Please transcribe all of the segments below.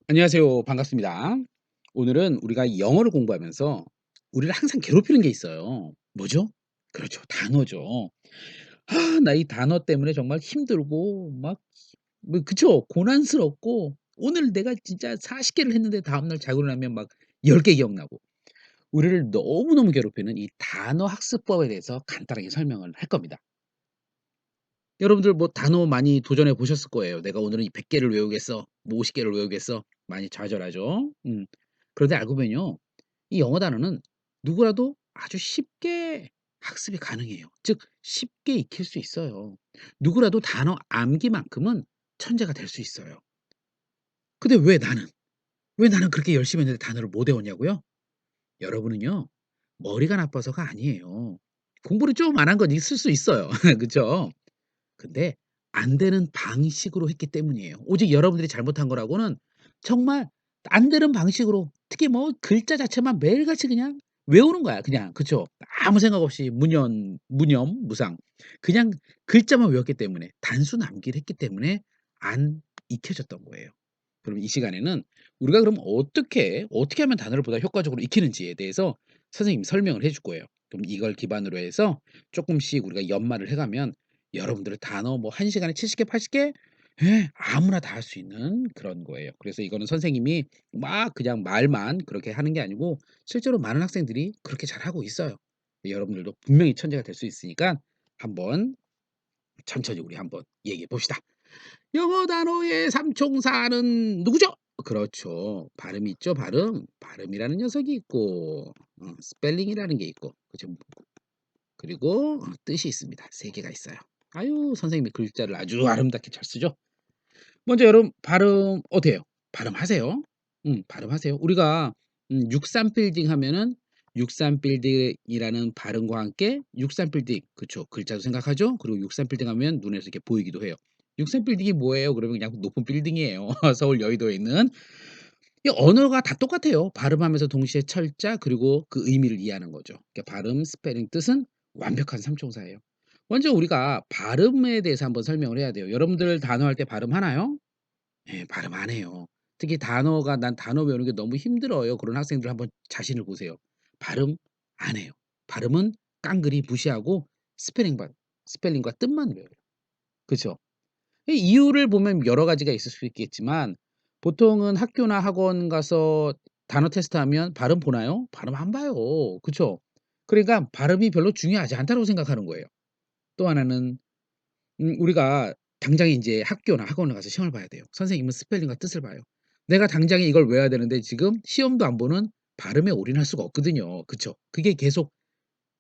안녕하세요. 반갑습니다. 오늘은 우리가 영어를 공부하면서 우리를 항상 괴롭히는 게 있어요. 뭐죠? 그렇죠. 단어죠. 나 이 단어 때문에 정말 힘들고 막 뭐 그쵸. 고난스럽고 오늘 내가 진짜 40 개를 했는데 다음날 자고 일어나면 막 10개 기억나고. 우리를 너무너무 괴롭히는 이 단어 학습법에 대해서 간단하게 설명을 할 겁니다. 여러분들 뭐 단어 많이 도전해 보셨을 거예요. '내가 오늘은 이 100 개를 외우겠어. 뭐 50 개를 외우겠어.' 많이 좌절하죠. 그런데 알고 보면요. 이 영어 단어는 누구라도 아주 쉽게 학습이 가능해요. 즉 쉽게 익힐 수 있어요. 누구라도 단어 암기만큼은 천재가 될 수 있어요. 근데 왜 나는 그렇게 열심히 했는데 단어를 못 외웠냐고요? 여러분은요. 머리가 나빠서가 아니에요. 공부를 좀 안 한 건 있을 수 있어요. 그죠? 근데 안 되는 방식으로 했기 때문이에요. 오직 여러분들이 잘못한 거라고는 정말 안 되는 방식으로 특히 뭐 글자 자체만 매일같이 그냥 외우는 거야 그냥. 그쵸? 아무 생각 없이 무념, 무상 그냥 글자만 외웠기 때문에 단순 암기를 했기 때문에 안 익혀졌던 거예요. 그럼 이 시간에는 우리가 그럼 어떻게 하면 단어를 보다 효과적으로 익히는지에 대해서 선생님이 설명을 해줄 거예요. 그럼 이걸 기반으로 해서 쪼끔씩 우리가 연마를 해 가면 여러분들의 단어 뭐 1 시간에 70 개, 80 개 아무나 다 할 수 있는 그런 거예요. 그래서 이거는 선생님이 막 그냥 말만 그렇게 하는 게 아니고 실제로 많은 학생들이 그렇게 잘하고 있어요. 여러분들도 분명히 천재가 될 수 있으니까 한번 천천히 우리 한번 얘기해 봅시다. 영어 단어의 삼총사는 누구죠? 그렇죠. 발음이 있죠, 발음. 발음이라는 녀석이 있고 스펠링이라는 게 있고 그죠. 그리고 뜻이 있습니다. 3 개가 있어요. 아유 선생님이 글자를 아주 아름답게 잘 쓰죠. 먼저 여러분 발음 어때요? 발음하세요. 발음하세요. 우리가 63 빌딩 하면은 63 빌딩이라는 발음과 함께 63 빌딩 그쵸. 글자도 생각하죠. 그리고 63 빌딩 하면 눈에서 이렇게 보이기도 해요. 63 빌딩이 뭐예요? 그러면 그냥 높은 빌딩이에요. 서울 여의도에 있는. 이 언어가 다 똑같아요. 발음하면서 동시에 철자 그리고 그 의미를 이해하는 거죠. 그러니까 발음, 스페링, 뜻은 완벽한 삼총사예요. 먼저 우리가 발음에 대해서 한번 설명을 해야 돼요. 여러분들 단어할 때 발음하나요? 예 발음 안 해요. 특히 단어가 '난 단어 외우는 게 너무 힘들어요.' 그런 학생들 한번 자신을 보세요. 발음 안 해요. 발음은 깡그리 무시하고 스페링만 스펠링과 뜻만 외워요. 그죠? 이 이유를 보면 여러 가지가 있을 수 있겠지만 보통은 학교나 학원 가서 단어 테스트하면 발음 보나요? 발음 안 봐요. 그쵸? 그러니까 '발음이 별로 중요하지 않다.'고 생각하는 거예요. 또 하나는 우리가 당장에 인제 학교나 학원을 가서 시험을 봐야 돼요. 선생님은 스펠링과 뜻을 봐요. 내가 당장에 이걸 외워야 되는데 지금 시험도 안 보는 발음에 올인할 수가 없거든요. 그쵸? 그게 계속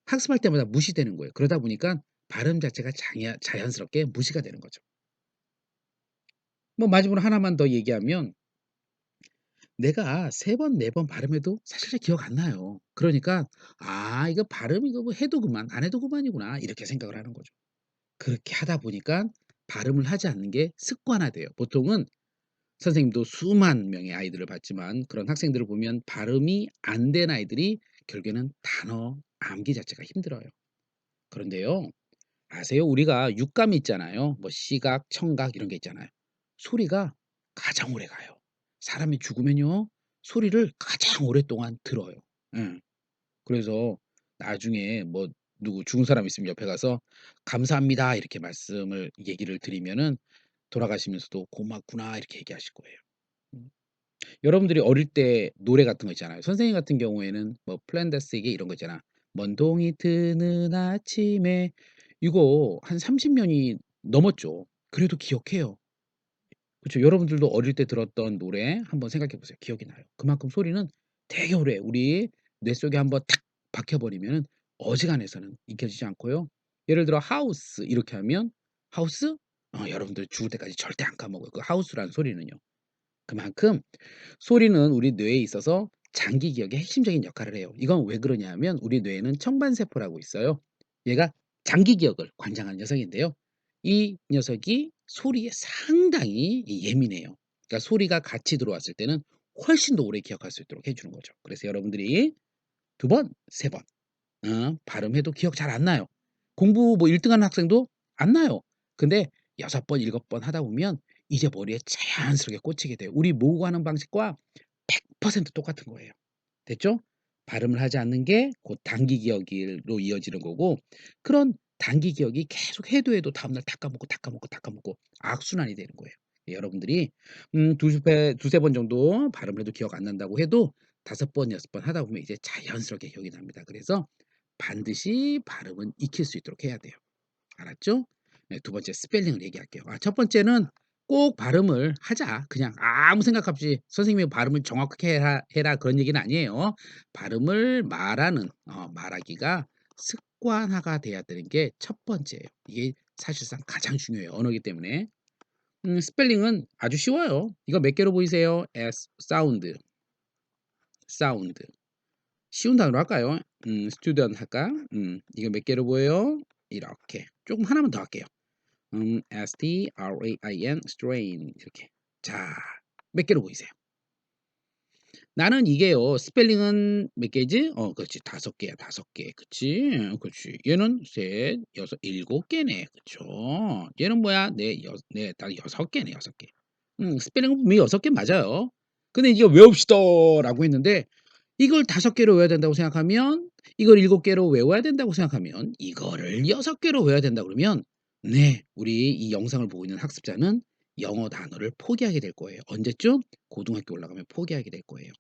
학습할 때마다 무시되는 거예요. 그러다 보니까 발음 자체가 자연스럽게 무시가 되는 거죠. 뭐 마지막으로 하나만 더 얘기하면 내가 3번 4번 발음해도 사실 잘 기억 안 나요. 그러니까 '아 이거 발음 이거 뭐 해도 그만 안 해도 그만이구나.' 이렇게 생각을 하는 거죠. 그렇게 하다 보니까 발음을 하지 않는 게 습관화돼요. 보통은 선생님도 수만 명의 아이들을 봤지만 그런 학생들을 보면 발음이 안 된 아이들이 결국에는 단어 암기 자체가 힘들어요. 그런데요. 아세요? 우리가 육감이 있잖아요. 뭐 시각, 청각 이런 게 있잖아요. 소리가 가장 오래가요. 사람이 죽으면요. 소리를 가장 오랫동안 들어요. 예. 그래서 나중에 뭐 누구 죽은 사람 있으면 옆에 가서 "감사합니다." 이렇게 얘기를 드리면은 돌아가시면서도 "고맙구나." 이렇게 얘기하실 거예요. 음. 여러분들이 어릴 때 노래 같은 거 있잖아요. 선생님 같은 경우에는 뭐 플랜다스에게 이런 거 있잖아. "먼 동이 트는 아침에" 이거 한 30 년이 넘었죠. 그래도 기억해요. 그쵸. 여러분들도 어릴 때 들었던 노래 한번 생각해 보세요. 기억이 나요. 그만큼 소리는 되게 오래 우리 뇌 속에 한번 탁 박혀 버리면은 어지간해서는 잊혀지지 않고요. 예를 들어 하우스 이렇게 하면 하우스? 여러분들 죽을 때까지 절대 안 까먹어요. 그 하우스라는 소리는요. 그만큼 소리는 우리 뇌에 있어서 장기 기억에 핵심적인 역할을 해요. 이건 왜 그러냐 하면 우리 뇌에는 청반세포라고 있어요. 얘가 장기 기억을 관장하는 녀석인데요. 이 녀석이 소리에 상당히 예민해요. 그러니까 소리가 같이 들어왔을 때는 훨씬 더 오래 기억할 수 있도록 해 주는 거죠. 그래서 여러분들이 2 번, 3번 발음해도 기억 잘 안 나요. 공부 뭐 1 등 하는 학생도 안 나요. 근데 6 번, 7번 하다 보면 이제 머리에 자연스럽게 꽂히게 돼요. 우리 모국어 하는 방식과 100% 똑같은 거예요. 됐죠? 발음을 하지 않는 게 곧 단기 기억으로 이어지는 거고 그런 단기 기억이 계속 해도 다음날 다 까먹고, 다 까먹고, 다 까먹고 악순환이 되는 거예요. 여러분들이 두세 번 정도 발음을 해도 기억 안 난다고 해도 5번, 6번 하다 보면 이제 자연스럽게 기억이 납니다. 그래서 반드시 발음은 익힐 수 있도록 해야 돼요. 알았죠? 네, 두 번째 스펠링을 얘기할게요. 첫 번째는 꼭 발음을 하자. 그냥 아무 생각 없이 선생님이 발음을 정확하게 해라 그런 얘기는 아니에요. 발음을 말하기가 습관화가 돼야 되는 게 첫 번째예요. 이게 사실상 가장 중요해요. 언어이기 때문에. 스펠링은 아주 쉬워요. 이거 몇 개로 보이세요? S 사운드, 사운드. 쉬운 단어로 할까요? 스튜던트 할까? 이거 몇 개로 보여요? 이렇게. 조금 하나만 더 할게요. strain, strain 이렇게. 자, 몇 개로 보이세요? 나는 이게요. 스펠링은 몇 개지? 그렇지. 5개야, 5개. 그치? 그렇지. 얘는 셋, 여섯, 7개네. 그쵸? 얘는 뭐야? 딱 6개네, 6개. 스펠링은 분명히 6개 맞아요. 근데 이제 외웁시다라고 했는데 이걸 5개로 외워야 된다고 생각하면 이걸 7개로 외워야 된다고 생각하면 이거를 6개로 외워야 된다 그러면 네, 우리 이 영상을 보고 있는 학습자는 영어 단어를 포기하게 될 거예요. 언제쯤? 고등학교 올라가면 포기하게 될 거예요.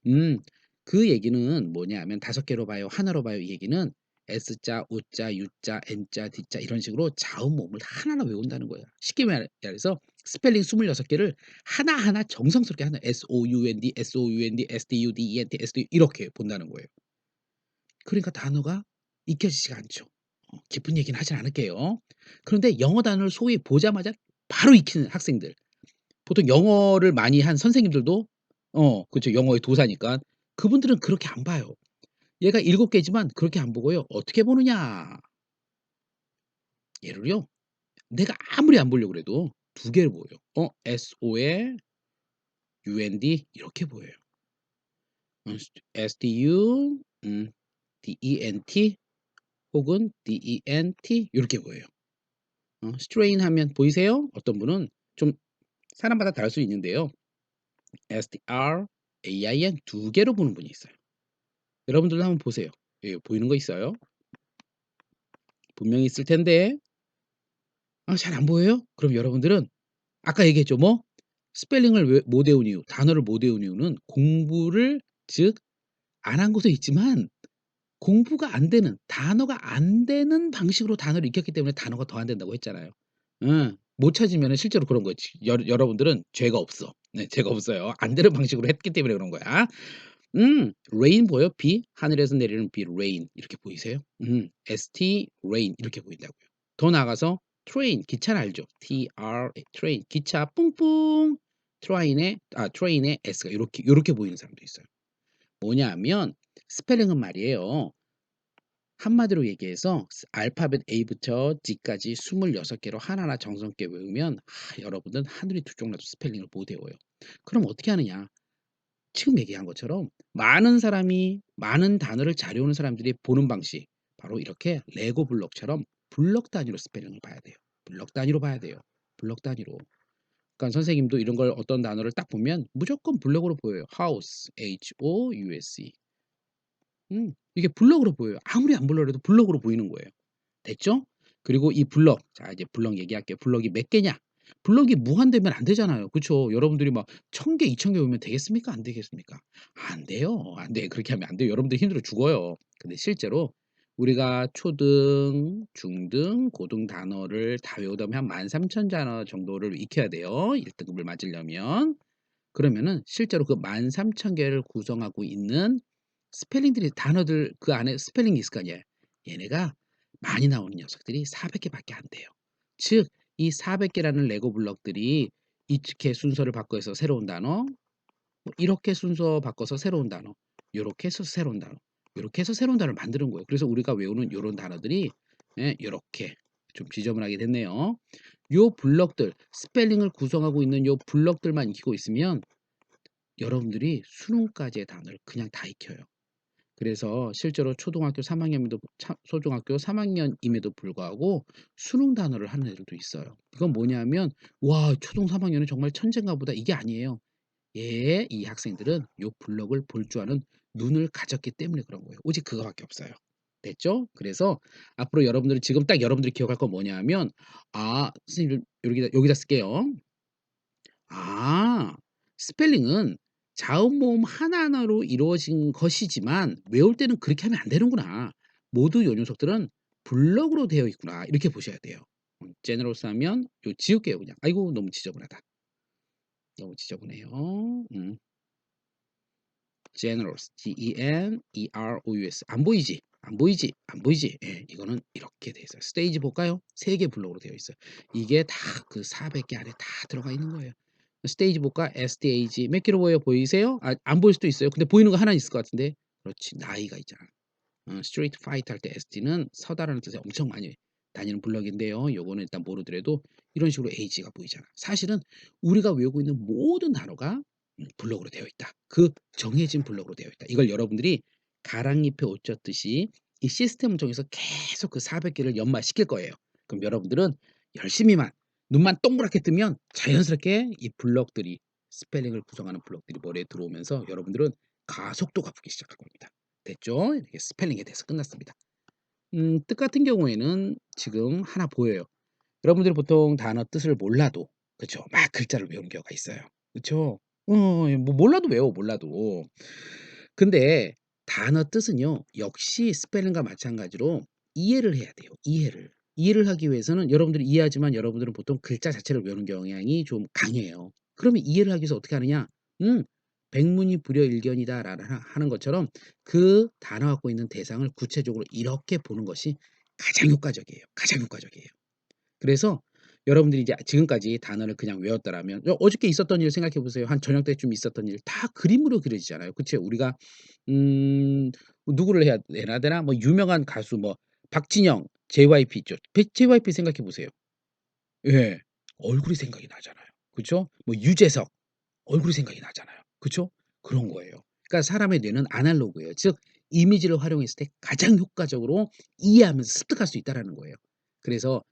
음. 그 얘기는 뭐냐면 5개로 봐요, 하나로 봐요 이 얘기는 S자, O자, U자, N자, D자 이런 식으로 자음모음을 하나하나 외운다는 거예요. 쉽게 말해서 스펠링 26개를 하나하나 정성스럽게 하나 SOUND, SOUND, STUDENT, STU 이렇게 본다는 거예요. 그러니까 단어가 익혀지지가 않죠. 깊은 얘기는 하진 않을게요. 그런데 영어 단어를 소위 보자마자 바로 익히는 학생들 보통 영어를 많이 한 선생님들도 그쵸. 영어의 도사니까. 그분들은 그렇게 안 봐요. 얘가 7개지만 그렇게 안 보고요. 어떻게 보느냐. 얘를요. 내가 아무리 안 보려고 그래도 2개를 보여요. SO에 UND 이렇게 보여요. STU DENT 혹은 DENT 요렇게 보여요. strain 하면 보이세요? 어떤 분은 좀 사람마다 다를 수 있는데요. STRAIN 2개로 보는 분이 있어요. 여러분들도 한번 보세요. 예, 보이는 거 있어요? 분명히 있을 텐데 잘 안 보여요? 그럼 여러분들은 아까 얘기했죠. 뭐 스펠링을 못 외운 이유, 단어를 못 외운 이유는 공부를 즉 안 한 것도 있지만 공부가 안 되는 단어가 안 되는 방식으로 단어를 익혔기 때문에 단어가 더 안 된다고 했잖아요. 응. 못 찾으면은 실제로 그런 거지. 여러분들은 죄가 없어. 네, 죄가 없어요. 안 되는 방식으로 했기 때문에 그런 거야. 레인 보여? 비? 하늘에서 내리는 비, 레인 이렇게 보이세요? ST 레인 이렇게 보인다고요. 더 나아가서 트레인 기차는 알죠? 트레인 기차 뿡뿡 트레인의 S가 요렇게 보이는 사람도 있어요. 뭐냐면 스펠링은 말이에요. 한마디로 얘기해서 알파벳 A부터 G까지 26개로 하나하나 정성 있게 외우면 여러분은 하늘이 두 쪽 나도 스펠링을 못 외워요. 그럼 어떻게 하느냐? 지금 얘기한 것처럼 많은 사람이 많은 단어를 잘 외우는 사람들이 보는 방식 바로 이렇게 레고 블록처럼 블록 단위로 스펠링을 봐야 돼요. 블록 단위로 봐야 돼요. 블록 단위로. 그러니까 선생님도 이런 걸 어떤 단어를 딱 보면 무조건 블록으로 보여요. house, House. 이게 블록으로 보여요. 아무리 안 블러라도 블록으로 보이는 거예요. 됐죠? 그리고 이 블럭, 자 이제 블럭 얘기할게요. 블럭이 몇 개냐? 블럭이 무한되면 안 되잖아요. 그쵸? 여러분들이 막 1000개, 2000개 오면 되겠습니까? 안 되겠습니까? 안 돼요. 안 돼. 그렇게 하면 안 돼요. 여러분들 힘들어 죽어요. 근데 실제로 우리가 초등, 중등, 고등 단어를 다 외우다 보면 한 13,000 단어 정도를 익혀야 돼요. 1등급을 맞으려면. 그러면은 실제로 그 13,000개를 구성하고 있는 스펠링들이 단어들 그 안에 스펠링이 있을 거 아니에요. 얘네가 많이 나오는 녀석들이 400개밖에 안 돼요. 즉 이 400개라는 레고 블록들이 이렇게 순서를 바꿔서 새로운 단어, 뭐 이렇게 순서 바꿔서 새로운 단어, 요렇게 해서 새로운 단어, 요렇게 해서 새로운 단어를 만드는 거예요. 그래서 우리가 외우는 요런 단어들이 요렇게 좀 지저분하게 됐네요. 요 블록들, 스펠링을 구성하고 있는 요 블록들만 익히고 있으면 여러분들이 수능까지의 단어를 그냥 다 익혀요. 그래서 실제로 초등학교 3 학년임에도 초등학교 3 학년임에도 불구하고 수능 단어를 하는 애들도 있어요. 그건 뭐냐면 '와 초등 3 학년은 정말 천재인가 보다.' 이게 아니에요. 이 학생들은 요 블록을 볼 줄 아는 눈을 가졌기 때문에 그런 거예요. 오직 그거밖에 없어요. 됐죠? 그래서 앞으로 여러분들이 지금 딱 여러분들이 기억할 건 뭐냐면 선생님 여기다 쓸게요. 아 스펠링은 자음 모음 하나하나로 이루어진 것이지만 외울 때는 그렇게 하면 안 되는구나. 모두 요 녀석들은 블록으로 되어 있구나. 이렇게 보셔야 돼요. 제너러스 하면 요 지울게요 그냥. 아이고 너무 지저분하다. 너무 지저분해요. generous, G-E-N-E-R-O-U-S 안 보이지? 안 보이지? 안 보이지? 예, 이거는 이렇게 돼 있어요. 스테이지 볼까요? 3개 블록으로 되어 있어요. 이게 다 그 400개 안에 다 들어가 있는 거예요. 스테이지 볼까? STAG 몇 킬로 보여 보이세요? 안 보일 수도 있어요. 근데 보이는 거 하나 있을 것 같은데. 그렇지. 나이가 있잖아. 스트리트 파이터 할 때 ST는 서다라는 뜻에 엄청 많이 다니는 블럭인데요. 요거는 일단 모르더라도 이런 식으로 A가 보이잖아. 사실은 우리가 외우고 있는 모든 단어가 블럭으로 되어 있다. 그 정해진 블럭으로 되어 있다. 이걸 여러분들이 가랑잎에 옷 젖듯이 이 시스템을 통해서 계속 그 400개를 연마시킬 거예요. 그럼 여러분들은 열심히만 눈만 동그랗게 뜨면 자연스럽게 이 블럭들이 스펠링을 구성하는 블럭들이 머리에 들어오면서 여러분들은 가속도가 붙기 시작할 겁니다. 됐죠? 이렇게 스펠링에 대해서 끝났습니다. 뜻 같은 경우에는 지금 하나 보여요. 여러분들이 보통 단어 뜻을 몰라도 그쵸? 막 글자를 외우는 경우가 있어요. 그쵸? 뭐 몰라도 외워 몰라도. 근데 단어 뜻은요 역시 스펠링과 마찬가지로 이해를 해야 돼요. 이해를. 이해를 하기 위해서는 여러분들이 이해하지만 여러분들은 보통 글자 자체를 외우는 경향이 좀 강해요. 그러면 이해를 하기 위해서 어떻게 하느냐? 백문이 불여일견이다라는 하는 것처럼 그 단어 갖고 있는 대상을 구체적으로 이렇게 보는 것이 가장 효과적이에요. 가장 효과적이에요. 그래서 여러분들이 이제 지금까지 단어를 그냥 외웠더라면 어저께 있었던 일 생각해 보세요. 한 저녁 때쯤 있었던 일 다 그림으로 그려지잖아요. 그쵸? 우리가 음 누구를 해야 되나? 뭐 유명한 가수 뭐 박진영, JYP 있죠. JYP 생각해 보세요. 예. 얼굴이 생각이 나잖아요. 그쵸? 뭐 유재석 얼굴이 생각이 나잖아요. 그쵸? 그런 거예요. 그러니까 사람의 뇌는 아날로그예요. 즉 이미지를 활용했을 때 가장 효과적으로 이해하면서 습득할 수 있다라는 거예요. 그래서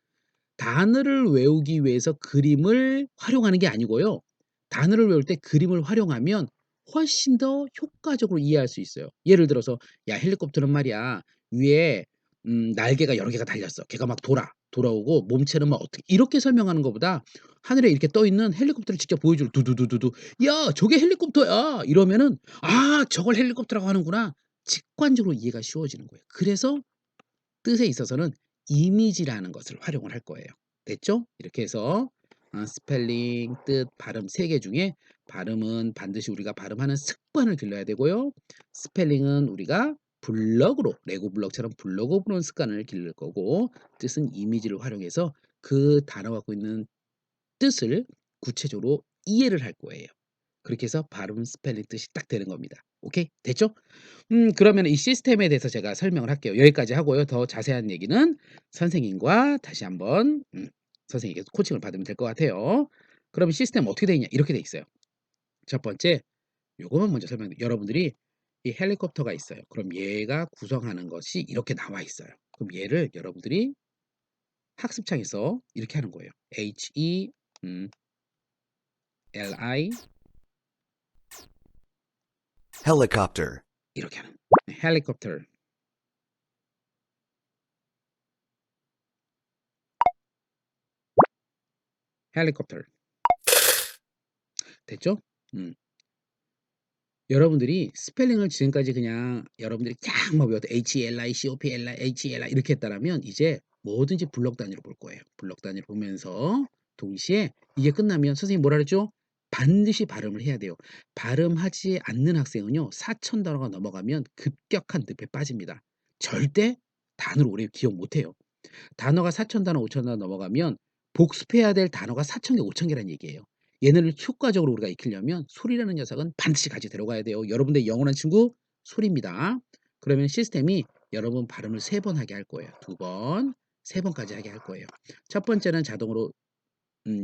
단어를 외우기 위해서 그림을 활용하는 게 아니고요. 단어를 외울 때 그림을 활용하면 훨씬 더 효과적으로 이해할 수 있어요. 예를 들어서 "야 헬리콥터는 말이야 위에 날개가 여러 개가 달렸어. 걔가 막 돌아오고 몸체는 막 어떻게" 이렇게 설명하는 것보다 하늘에 이렇게 떠 있는 헬리콥터를 직접 보여줄 두두두두두 "야 저게 헬리콥터야." 이러면은 '아 저걸 헬리콥터라고 하는구나.' 직관적으로 이해가 쉬워지는 거예요. 그래서 뜻에 있어서는 이미지라는 것을 활용을 할 거예요. 됐죠? 이렇게 해서 스펠링, 뜻, 발음 3개 중에 발음은 반드시 우리가 발음하는 습관을 길러야 되고요. 스펠링은 우리가 블럭으로 레고 블럭처럼 블럭으로 보는 습관을 기를 거고 뜻은 이미지를 활용해서 그 단어 갖고 있는 뜻을 구체적으로 이해를 할 거예요. 그렇게 해서 발음, 스펠링, 뜻이 딱 되는 겁니다. 오케이? 됐죠? 그러면 이 시스템에 대해서 제가 설명을 할게요. 여기까지 하고요. 더 자세한 얘기는 선생님과 다시 한번 선생님께서 코칭을 받으면 될 것 같아요. 그럼 시스템 어떻게 되어 있냐? 이렇게 돼 있어요. 첫 번째 요거만 먼저 여러분들이 이 헬리콥터가 있어요. 그럼 얘가 구성하는 것이 이렇게 나와 있어요. 그럼 얘를 여러분들이 학습창에서 이렇게 하는 거예요. H-E L-I helicopter, 이렇게 하는 헬리콥터 헬리콥터 됐죠? 음. 여러분들이 스펠링을 지금까지 그냥 여러분들이 쫙 막 외웠다. HELI, COPLI, HELI 이렇게 했다라면 이제 뭐든지 블록 단위로 볼 거예요. 블록 단위로 보면서 동시에 이게 끝나면 선생님 뭐라 그랬죠? 반드시 발음을 해야 돼요. 발음하지 않는 학생은요. 4천 단어가 넘어가면 급격한 늪에 빠집니다. 절대 단어를 오래 기억 못 해요. 단어가 4천 단어, 5천 단어 넘어가면 복습해야 될 단어가 4천 개, 5천 개라는 얘기예요. 얘네를 효과적으로 우리가 익히려면 소리라는 녀석은 반드시 같이 들어가야 돼요. 여러분들의 영원한 친구 소리입니다. 그러면 시스템이 여러분 발음을 3번 하게 할 거예요. 2번, 3번까지 하게 할 거예요. 첫 번째는 자동으로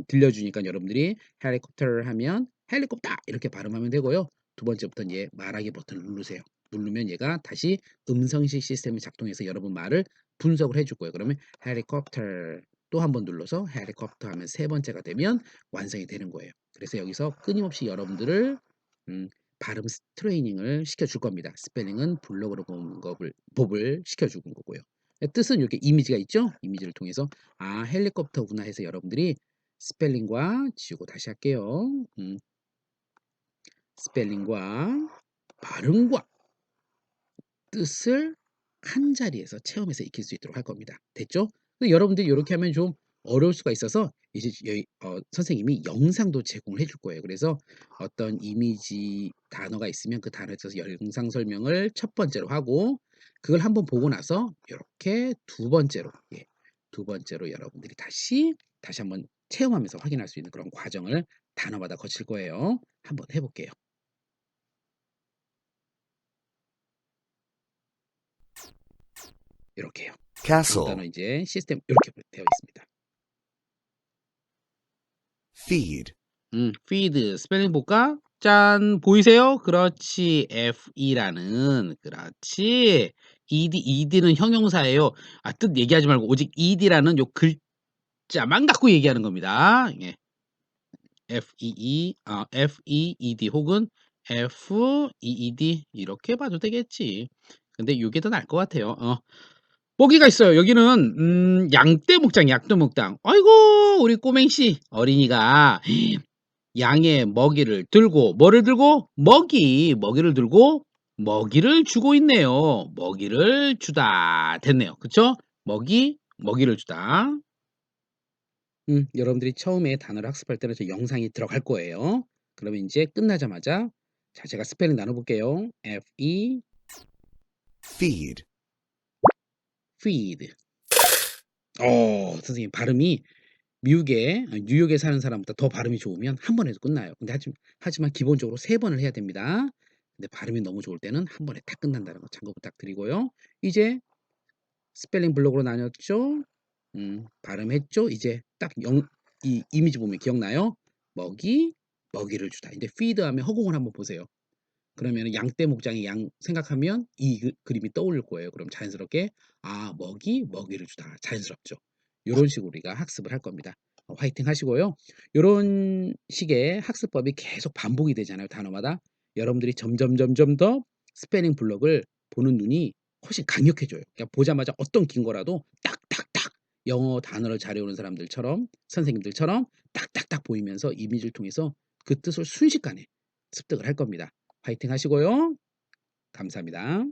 들려주니까 여러분들이 헬리콥터 하면 헬리콥터 이렇게 발음하면 되고요. 두 번째부터는 얘 말하기 버튼을 누르세요. 누르면 얘가 다시 음성인식 시스템이 작동해서 여러분 말을 분석을 해줄 거예요. 그러면 헬리콥터 또 한 번 눌러서 헬리콥터 하면 세 번째가 되면 완성이 되는 거예요. 그래서 여기서 끊임없이 여러분들을 발음 트레이닝을 시켜줄 겁니다. 스펠링은 블록으로 보는 법을 시켜주는 거고요. 뜻은 이렇게 이미지가 있죠? 이미지를 통해서 아 헬리콥터구나 해서 여러분들이 스펠링과 지우고 다시 할게요. 스펠링과 발음과 뜻을 한 자리에서 체험해서 익힐 수 있도록 할 겁니다. 됐죠? 근데 여러분들이 요렇게 하면 좀 어려울 수가 있어서 이제 선생님이 영상도 제공을 해줄 거예요. 그래서 어떤 이미지 단어가 있으면 그 단어에 있어서 영상 설명을 첫 번째로 하고 그걸 한번 보고 나서 요렇게 두 번째로 두 번째로 여러분들이 다시 한번 체험하면서 확인할 수 있는 그런 과정을 단어마다 거칠 거예요. 한번 해 볼게요. 요렇게요. 다음 단어 castle, 이제 시스템 이렇게 되어 있습니다. feed, feed 스펠링 볼까? 짠 보이세요? 그렇지. FE라는 그렇지. ed는 형용사예요. 뜻 얘기하지 말고 오직 ed라는 요 글자만 갖고 얘기하는 겁니다. 예. FEED 혹은 FEED 이렇게 봐도 되겠지. 근데 요게 더 나을 것 같아요. 뽀기가 있어요. 여기는 양떼 목장, 약도 목장. 아이고 우리 꼬맹씨 어린이가 양의 먹이를 들고 뭐를 들고? 먹이를 들고 먹이를 주고 있네요. 먹이를 주다 됐네요. 그쵸? 먹이를 주다. 여러분들이 처음에 단어를 학습할 때는 저 영상이 들어갈 거예요. 그러면 이제 끝나자마자 자 제가 스펠링 나눠 볼게요. FE feed, feed. 선생님 발음이 미국에 뉴욕에 사는 사람보다 더 발음이 좋으면 한 번에도 끝나요. 근데 하지만 기본적으로 세 번을 해야 됩니다. 근데 발음이 너무 좋을 때는 한 번에 딱 끝난다는 거 참고 부탁드리고요. 이제 스펠링 블록으로 나눴죠? 발음했죠? 이제 딱 이 이미지 보면 기억나요? 먹이를 주다. 이제 feed 하면 허공을 한번 보세요. 그러면은 양떼 목장의 양 생각하면 이 그림이 떠오를 거예요. 그럼 자연스럽게 아 먹이를 주다. 자연스럽죠. 요런 식으로 우리가 학습을 할 겁니다. 화이팅 하시고요. 요런 식의 학습법이 계속 반복이 되잖아요, 단어마다. 여러분들이 점점 더 스페링 블록을 보는 눈이 훨씬 강력해져요. 그러니까 보자마자 어떤 긴 거라도 딱딱딱 영어 단어를 잘 외우는 사람들처럼 선생님들처럼 딱딱딱 보이면서 이미지를 통해서 그 뜻을 순식간에 습득을 할 겁니다. 화이팅 하시고요. 감사합니다.